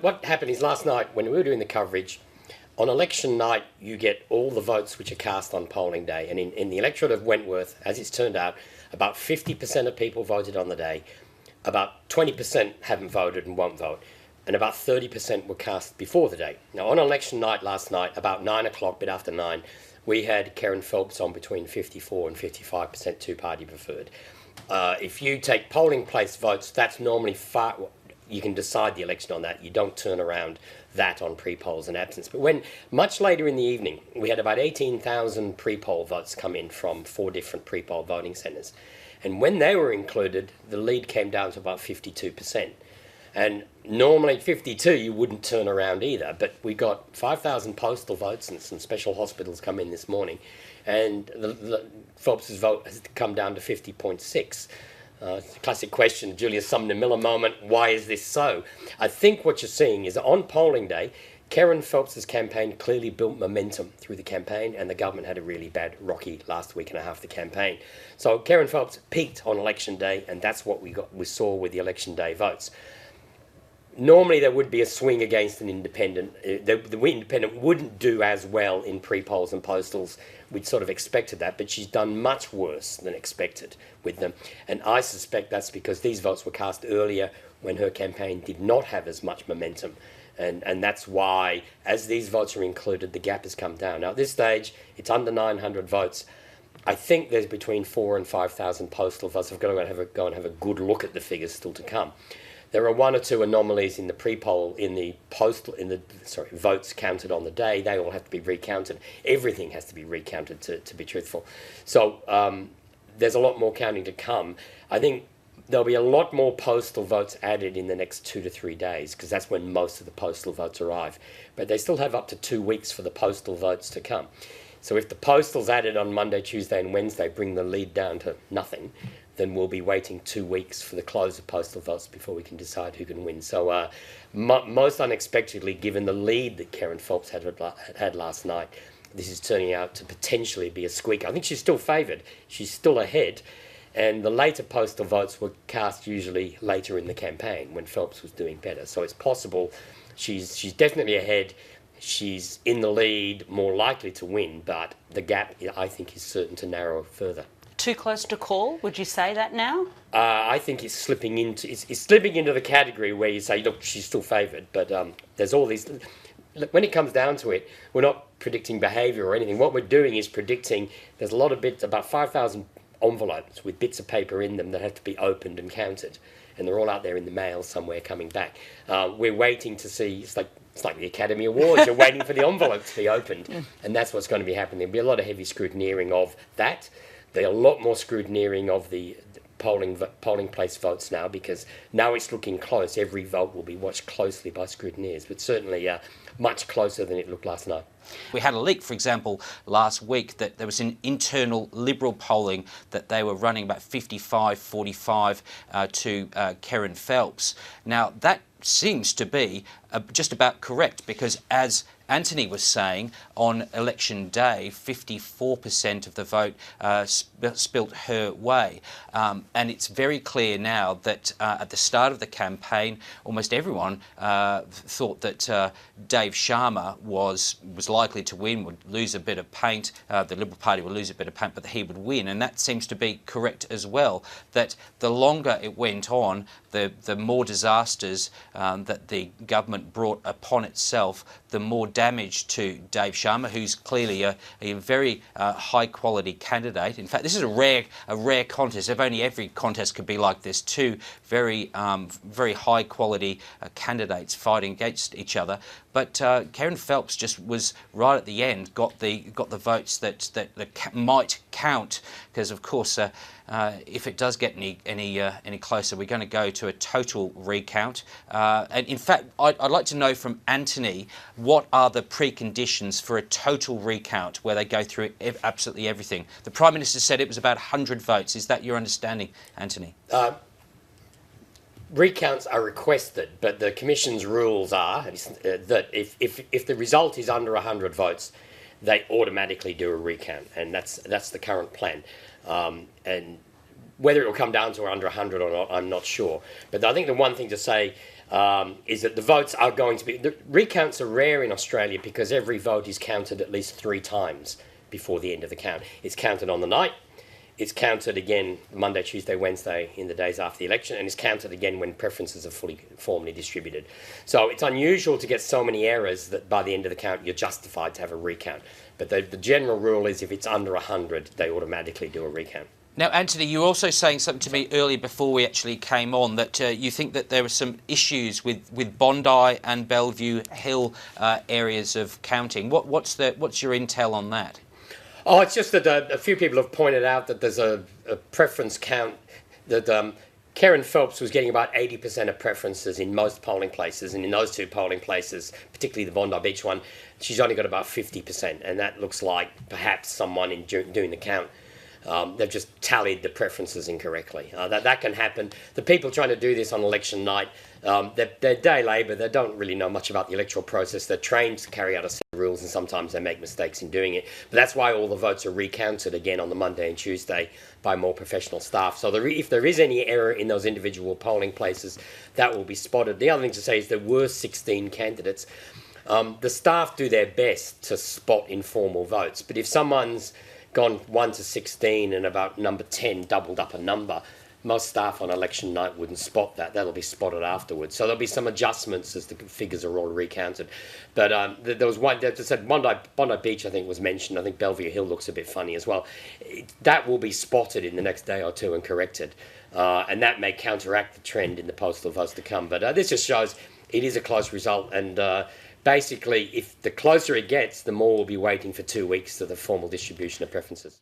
what happened is last night when we were doing the coverage, on election night you get all the votes which are cast on polling day. And in the electorate of Wentworth, as it's turned out, about 50% of people voted on the day. About 20% haven't voted and won't vote. And about 30% were cast before the day. Now, on election night last night, about 9 o'clock, bit after 9, we had Kerryn Phelps on between 54 and 55% two-party preferred. If you take polling place votes, that's normally far... You can decide the election on that. You don't turn around that on pre-polls and absence. But when, much later in the evening, we had about 18,000 pre-poll votes come in from 4 different pre-poll voting centres. And when they were included, the lead came down to about 52%. And normally 52 you wouldn't turn around either, but we got 5,000 postal votes and some special hospitals come in this morning, and the Phelps's vote has come down to 50.6. Classic question, Julius Sumner Miller moment, why is this so? I think what you're seeing is on polling day, Kerryn Phelps's campaign clearly built momentum through the campaign, and the government had a really bad rocky last week and a half of the campaign. So Kerryn Phelps peaked on election day, and that's what we saw with the election day votes. Normally there would be a swing against an independent. The independent wouldn't do as well in pre-polls and postals. We'd sort of expected that, but she's done much worse than expected with them. And I suspect that's because these votes were cast earlier when her campaign did not have as much momentum. And that's why, as these votes are included, the gap has come down. Now, at this stage, it's under 900 votes. I think there's between 4,000 and 5,000 postal votes. I've got to go and have a good look at the figures still to come. There are 1 or 2 anomalies in the pre-poll, votes counted on the day. They all have to be recounted. Everything has to be recounted to be truthful. So there's a lot more counting to come. I think there'll be a lot more postal votes added in the next 2 to 3 days, because that's when most of the postal votes arrive. But they still have up to 2 weeks for the postal votes to come. So if the postals added on Monday, Tuesday and Wednesday bring the lead down to nothing, then we'll be waiting 2 weeks for the close of postal votes before we can decide who can win. So most unexpectedly, given the lead that Kerryn Phelps had last night, this is turning out to potentially be a squeak. I think she's still favoured. She's still ahead. And the later postal votes were cast usually later in the campaign when Phelps was doing better. So it's possible she's definitely ahead. She's in the lead, more likely to win, but the gap, I think, is certain to narrow further. Too close to call? Would you say that now? I think it's slipping into the category where you say, look, she's still favoured, but there's all these. Look, when it comes down to it, we're not predicting behaviour or anything. What we're doing is predicting. There's a lot of bits, about 5,000 envelopes with bits of paper in them that have to be opened and counted, and they're all out there in the mail somewhere coming back. We're waiting to see. It's like the Academy Awards. You're waiting for the envelope to be opened, and that's what's going to be happening. There'll be a lot of heavy scrutineering of that. There's a lot more scrutineering of the polling place votes now, because now it's looking close. Every vote will be watched closely by scrutineers, but certainly much closer than it looked last night. We had a leak, for example, last week that there was an internal Liberal polling that they were running about 55-45 to Kerryn Phelps. Now, that seems to be just about correct, because as Antony was saying, on election day, 54% of the vote spilt her way. And it's very clear now that at the start of the campaign, almost everyone thought that Dave Sharma was likely to win, would lose a bit of paint. The Liberal Party would lose a bit of paint, but that he would win. And that seems to be correct as well, that the longer it went on, the more disasters that the government brought upon itself, the more damage to Dave Sharma, who's clearly a very high-quality candidate. In fact, this is a rare contest. If only every contest could be like this, 2 very high-quality candidates fighting against each other. But Kerryn Phelps just was right at the end, got the votes that might count, because of course if it does get any closer, we're going to go to a total recount. And in fact, I'd like to know from Antony, what are the preconditions for a total recount where they go through absolutely everything? The Prime Minister said it was about 100 votes. Is that your understanding, Antony? Recounts are requested, but the Commission's rules are that if the result is under 100 votes, they automatically do a recount, and that's the current plan. And whether it will come down to under 100 or not, I'm not sure. But I think the one thing to say, is that the votes are going to be... The recounts are rare in Australia because every vote is counted at least 3 times before the end of the count. It's counted on the night, it's counted again Monday, Tuesday, Wednesday in the days after the election, and it's counted again when preferences are formally distributed. So it's unusual to get so many errors that by the end of the count you're justified to have a recount. But the general rule is if it's under 100, they automatically do a recount. Now, Antony, you were also saying something to me earlier before we actually came on, that you think that there were some issues with Bondi and Bellevue Hill areas of counting. What's your intel on that? Oh, it's just that a few people have pointed out that there's a preference count that Kerryn Phelps was getting about 80% of preferences in most polling places, and in those 2 polling places, particularly the Bondi Beach one, she's only got about 50%, and that looks like perhaps someone in doing the count, they've just tallied the preferences incorrectly. That can happen. The people trying to do this on election night, they're day labour, they don't really know much about the electoral process, they're trained to carry out a set of rules, and sometimes they make mistakes in doing it. But that's why all the votes are recounted again on the Monday and Tuesday by more professional staff. So if there is any error in those individual polling places, that will be spotted. The other thing to say is there were 16 candidates. The staff do their best to spot informal votes, but if someone's gone 1 to 16 and about number 10 doubled up a number, most staff on election night wouldn't spot that. That'll be spotted afterwards. So there'll be some adjustments as the figures are all recounted. But there was one that said Bondi Beach, I think, was mentioned. I think Bellevue Hill looks a bit funny as well. That will be spotted in the next day or 2 and corrected. And that may counteract the trend in the postal votes to come. But this just shows it is a close result, and basically, if the closer it gets, the more we'll be waiting for 2 weeks to the formal distribution of preferences.